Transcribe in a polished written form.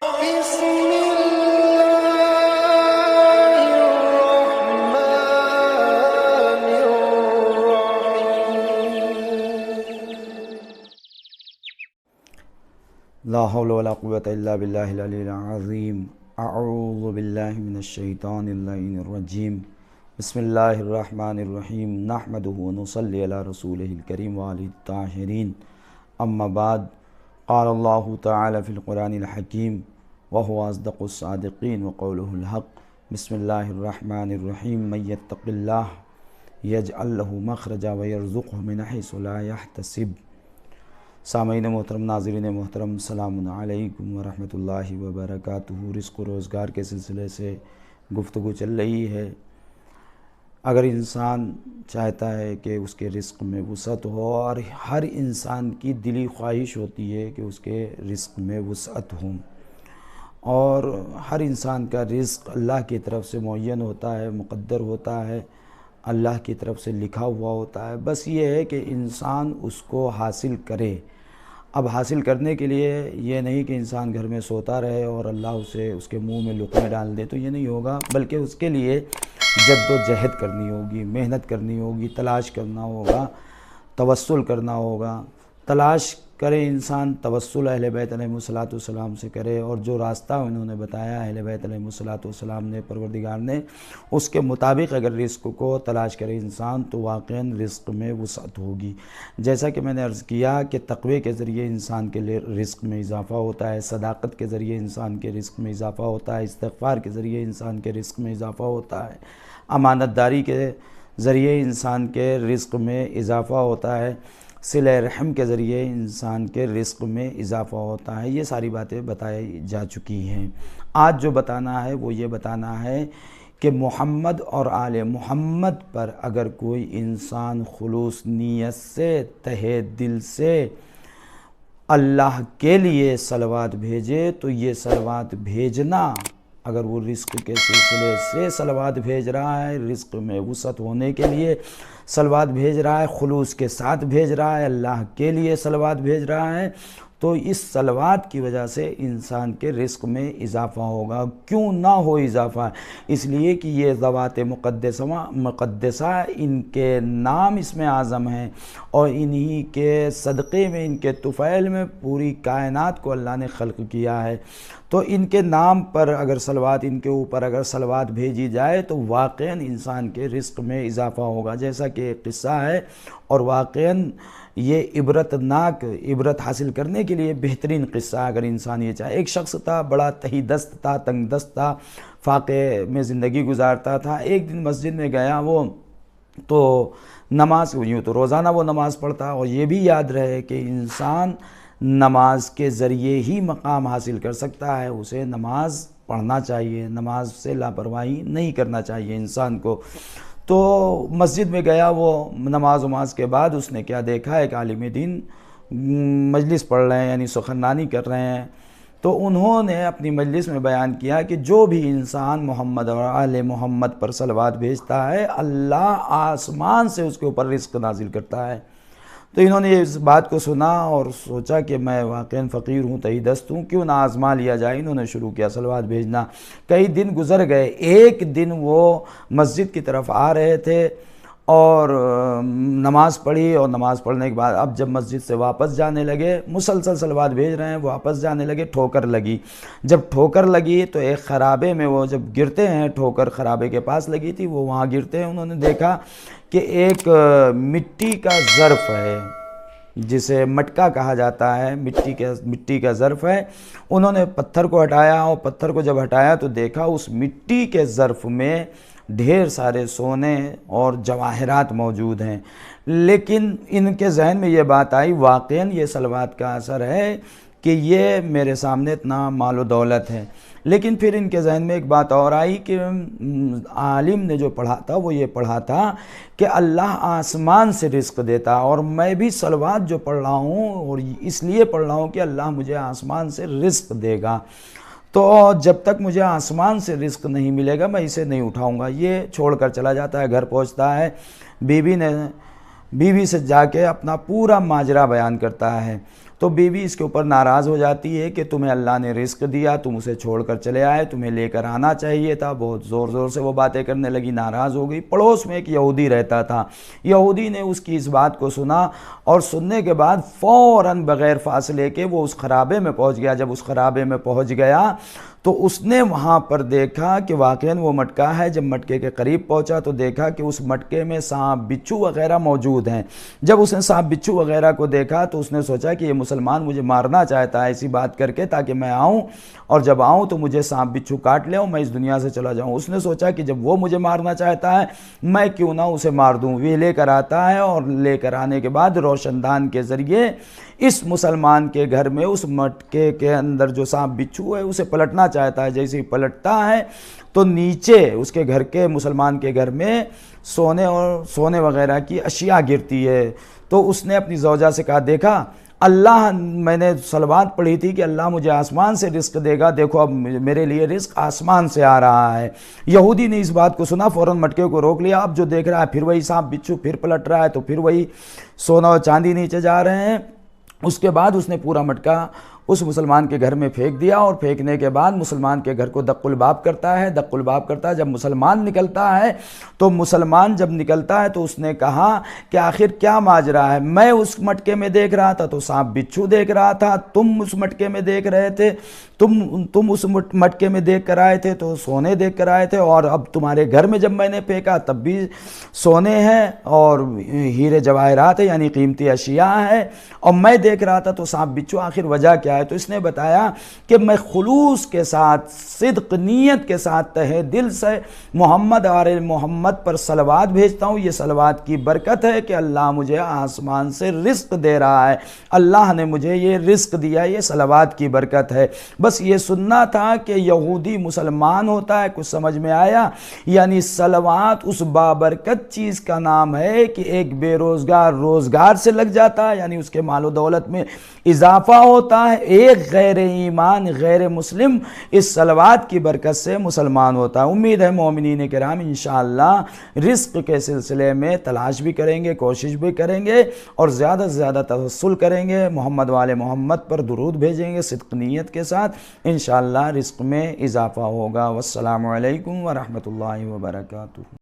بسم الله الرحمن الرحيم. لا حول ولا قوة الا باللہ العلی العظیم. اعوذ باللہ من الشیطان اللعین الرجیم. بسم اللہ الرحمن الرحیم. نحمده ونصلی علی رسولہ الکریم وآلہ الطاہرین. اما بعد، قال اللہ تعالی فی القرآن الحکیم وهو اصدق الصادقین وقولہ الحق. بسم اللہ الرحمن الرحیم. من یتق اللہ یجعل له مخرجا ویرزقہ من حیث لا یحتسب. سامعین محترم، ناظرین محترم، السلام علیکم ورحمۃ اللہ وبرکاتہ. رزق و روزگار کے سلسلے سے گفتگو چل رہی ہے. اگر انسان چاہتا ہے کہ اس کے رزق میں وسعت ہو، اور ہر انسان کی دلی خواہش ہوتی ہے کہ اس کے رزق میں وسعت ہو، اور ہر انسان کا رزق اللہ کی طرف سے معین ہوتا ہے، مقدر ہوتا ہے، اللہ کی طرف سے لکھا ہوا ہوتا ہے. بس یہ ہے کہ انسان اس کو حاصل کرے. اب حاصل کرنے کے لیے یہ نہیں کہ انسان گھر میں سوتا رہے اور اللہ اسے اس کے منہ میں لقمے ڈال دے، تو یہ نہیں ہوگا، بلکہ اس کے لیے جد و جہد کرنی ہوگی، محنت کرنی ہوگی، تلاش کرنا ہوگا، توسل کرنا ہوگا. تلاش کرے انسان، توسل اہل بیت علیہ الصلوۃ والسلام سے کرے، اور جو راستہ انہوں نے بتایا اہل بیت علیہ الصلوۃ والسلام نے، پروردگار نے، اس کے مطابق اگر رزق کو تلاش کرے انسان تو واقعاً رزق میں وسعت ہوگی. جیسا کہ میں نے عرض کیا کہ تقوی کے ذریعے انسان کے لیے رزق میں اضافہ ہوتا ہے، صداقت کے ذریعے انسان کے رزق میں اضافہ ہوتا ہے، استغفار کے ذریعے انسان کے رزق میں اضافہ ہوتا ہے، امانت داری کے ذریعے انسان کے رزق میں اضافہ ہوتا ہے، صلہ رحم کے ذریعے انسان کے رزق میں اضافہ ہوتا ہے. یہ ساری باتیں بتائی جا چکی ہیں. آج جو بتانا ہے وہ یہ بتانا ہے کہ محمد اور آل محمد پر اگر کوئی انسان خلوص نیت سے، تہہ دل سے اللہ کے لیے صلوات بھیجے تو یہ صلوات بھیجنا، اگر وہ رزق کے سلسلے سے صلوات بھیج رہا ہے، رزق میں وسعت ہونے کے لیے صلوات بھیج رہا ہے، خلوص کے ساتھ بھیج رہا ہے، اللہ کے لیے صلوات بھیج رہا ہے، تو اس صلوات کی وجہ سے انسان کے رزق میں اضافہ ہوگا. کیوں نہ ہو اضافہ؟ اس لیے کہ یہ ذوات مقدسہ، ان کے نام اس میں اعظم ہیں، اور انہی کے صدقے میں، ان کے طفیل میں پوری کائنات کو اللہ نے خلق کیا ہے. تو ان کے نام پر اگر صلوات، ان کے اوپر اگر صلوات بھیجی جائے تو واقعاً انسان کے رزق میں اضافہ ہوگا. جیسا کہ ایک قصہ ہے، اور واقعاً یہ عبرت حاصل کرنے کے لیے بہترین قصہ ہے اگر انسان یہ چاہے. ایک شخص تھا، بڑا تہی دست تھا، تنگ دست تھا، فاقے میں زندگی گزارتا تھا. ایک دن مسجد میں گیا وہ، تو نماز، یوں تو روزانہ وہ نماز پڑھتا، اور یہ بھی یاد رہے کہ انسان نماز کے ذریعے ہی مقام حاصل کر سکتا ہے. اسے نماز پڑھنا چاہیے، نماز سے لاپرواہی نہیں کرنا چاہیے انسان کو. تو مسجد میں گیا وہ، نماز کے بعد اس نے کیا دیکھا، ایک عالم دین مجلس پڑھ رہے ہیں، یعنی سخنرانی کر رہے ہیں. تو انہوں نے اپنی مجلس میں بیان کیا کہ جو بھی انسان محمد اور آل محمد پر صلوات بھیجتا ہے، اللہ آسمان سے اس کے اوپر رزق نازل کرتا ہے. تو انہوں نے اس بات کو سنا اور سوچا کہ میں واقعاً فقیر ہوں، تہی دست ہوں، کیوں نہ آزما لیا جائے. انہوں نے شروع کیا صلوات بھیجنا. کئی دن گزر گئے. ایک دن وہ مسجد کی طرف آ رہے تھے اور نماز پڑھی، اور نماز پڑھنے کے بعد اب جب مسجد سے واپس جانے لگے، مسلسل صلوات بھیج رہے ہیں، واپس جانے لگے، ٹھوکر لگی. جب ٹھوکر لگی تو ایک خرابے میں وہ جب گرتے ہیں، ٹھوکر خرابے کے پاس لگی تھی، وہ وہاں گرتے ہیں. انہوں نے دیکھا کہ ایک مٹی کا ظرف ہے، جسے مٹکا کہا جاتا ہے، مٹی کا ظرف ہے. انہوں نے پتھر کو ہٹایا، اور پتھر کو جب ہٹایا تو دیکھا اس مٹی کے ظرف میں ڈھیر سارے سونے اور جواہرات موجود ہیں. لیکن ان کے ذہن میں یہ بات آئی، واقعاً یہ صلوات کا اثر ہے کہ یہ میرے سامنے اتنا مال و دولت ہے. لیکن پھر ان کے ذہن میں ایک بات اور آئی کہ عالم نے جو پڑھا تھا وہ یہ پڑھا تھا کہ اللہ آسمان سے رزق دیتا، اور میں بھی صلوات جو پڑھ رہا ہوں اور اس لیے پڑھ رہا ہوں کہ اللہ مجھے آسمان سے رزق دے گا. تو جب تک مجھے آسمان سے رزق نہیں ملے گا میں اسے نہیں اٹھاؤں گا. یہ چھوڑ کر چلا جاتا ہے، گھر پہنچتا ہے، بیوی سے جا کے اپنا پورا ماجرا بیان کرتا ہے. تو بیوی اس کے اوپر ناراض ہو جاتی ہے کہ تمہیں اللہ نے رزق دیا، تم اسے چھوڑ کر چلے آئے، تمہیں لے کر آنا چاہیے تھا۔ بہت زور زور سے وہ باتیں کرنے لگی، ناراض ہو گئی۔ پڑوس میں ایک یہودی رہتا تھا، یہودی نے اس کی اس بات کو سنا، اور سننے کے بعد فوراً بغیر فاصلے کے وہ اس خرابے میں پہنچ گیا۔ جب اس خرابے میں پہنچ گیا تو اس نے وہاں پر دیکھا کہ واقعاً وہ مٹکا ہے۔ جب مٹکے کے قریب پہنچا تو دیکھا کہ اس مٹکے میں سانپ بچھو وغیرہ موجود ہیں۔ جب اس نے سانپ بچھو وغیرہ کو دیکھا تو اس نے سوچا کہ یہ مسلمان مجھے مارنا چاہتا ہے ایسی بات کر کے، تاکہ میں آؤں اور جب آؤں تو مجھے سانپ بچھو کاٹ لے اور میں اس دنیا سے چلا جاؤں۔ اس نے سوچا کہ جب وہ مجھے مارنا چاہتا ہے میں کیوں نہ اسے مار دوں۔ وہ لے کر آتا ہے اور لے کر آنے کے بعد روشن دان کے ذریعے اس مسلمان کے گھر میں اس مٹکے کے اندر جو سانپ بچھو ہے اسے پلٹنا چاہتا ہے۔ جیسے ہی پلٹتا ہے تو نیچے اس کے گھر کے مسلمان کے گھر میں سونے وغیرہ کی اشیاء گرتی ہے۔ تو اس نے اپنی زوجہ سے کہا، دیکھا اللہ، میں نے صلوات پڑھی تھی کہ اللہ مجھے آسمان سے رزق دے گا، دیکھو اب میرے لیے رزق آسمان سے آ رہا ہے۔ یہودی نے اس بات کو سنا، فوراً مٹکے کو روک لیا۔ اب جو دیکھ رہا ہے پھر وہی سانپ بچھو پھر پلٹ رہا ہے، تو پھر وہی سونا اور چاندی نیچے جا رہے ہیں۔ اس کے بعد اس نے پورا مٹکا اس مسلمان کے گھر میں پھینک دیا، اور پھینکنے کے بعد مسلمان کے گھر کو دق الباب کرتا ہے۔ دق الباب کرتا ہے، جب مسلمان نکلتا ہے تو مسلمان جب نکلتا ہے تو اس نے کہا کہ آخر کیا ماجرا ہے؟ میں اس مٹکے میں دیکھ رہا تھا تو سانپ بچھو دیکھ رہا تھا، تم اس مٹکے میں دیکھ رہے تھے، تم اس مٹکے میں دیکھ کر آئے تھے تو سونے دیکھ کر آئے تھے، اور اب تمہارے گھر میں جب میں نے پھینکا تب بھی سونے ہیں اور ہیرے جواہرات ہیں، یعنی قیمتی اشیاء ہیں، اور میں دیکھ رہا تھا تو سانپ بچھو، آخر وجہ کیا ہے؟ تو اس نے بتایا کہ میں خلوص کے ساتھ، صدق نیت کے ساتھ، تہہ دل سے محمد اور محمد پر صلوات بھیجتا ہوں۔ یہ صلوات کی برکت ہے کہ اللہ مجھے آسمان سے رزق دے رہا ہے، اللہ نے مجھے یہ رزق دیا، یہ صلوات کی برکت ہے۔ بس یہ سننا تھا کہ یہودی مسلمان ہوتا ہے، کچھ سمجھ میں آیا؟ یعنی صلوات اس بابرکت چیز کا نام ہے کہ ایک بے روزگار روزگار سے لگ جاتا ہے، یعنی اس کے مال و دولت میں اضافہ ہوتا ہے۔ ایک غیر ایمان، غیر مسلم اس صلوات کی برکت سے مسلمان ہوتا ہے۔ امید ہے مومنین کرام انشاءاللہ رزق کے سلسلے میں تلاش بھی کریں گے، کوشش بھی کریں گے، اور زیادہ سے زیادہ توسل کریں گے، محمد والے محمد پر درود بھیجیں گے صدق نیت کے ساتھ، انشاءاللہ رزق میں اضافہ ہوگا۔ والسلام علیکم ورحمۃ اللہ وبرکاتہ۔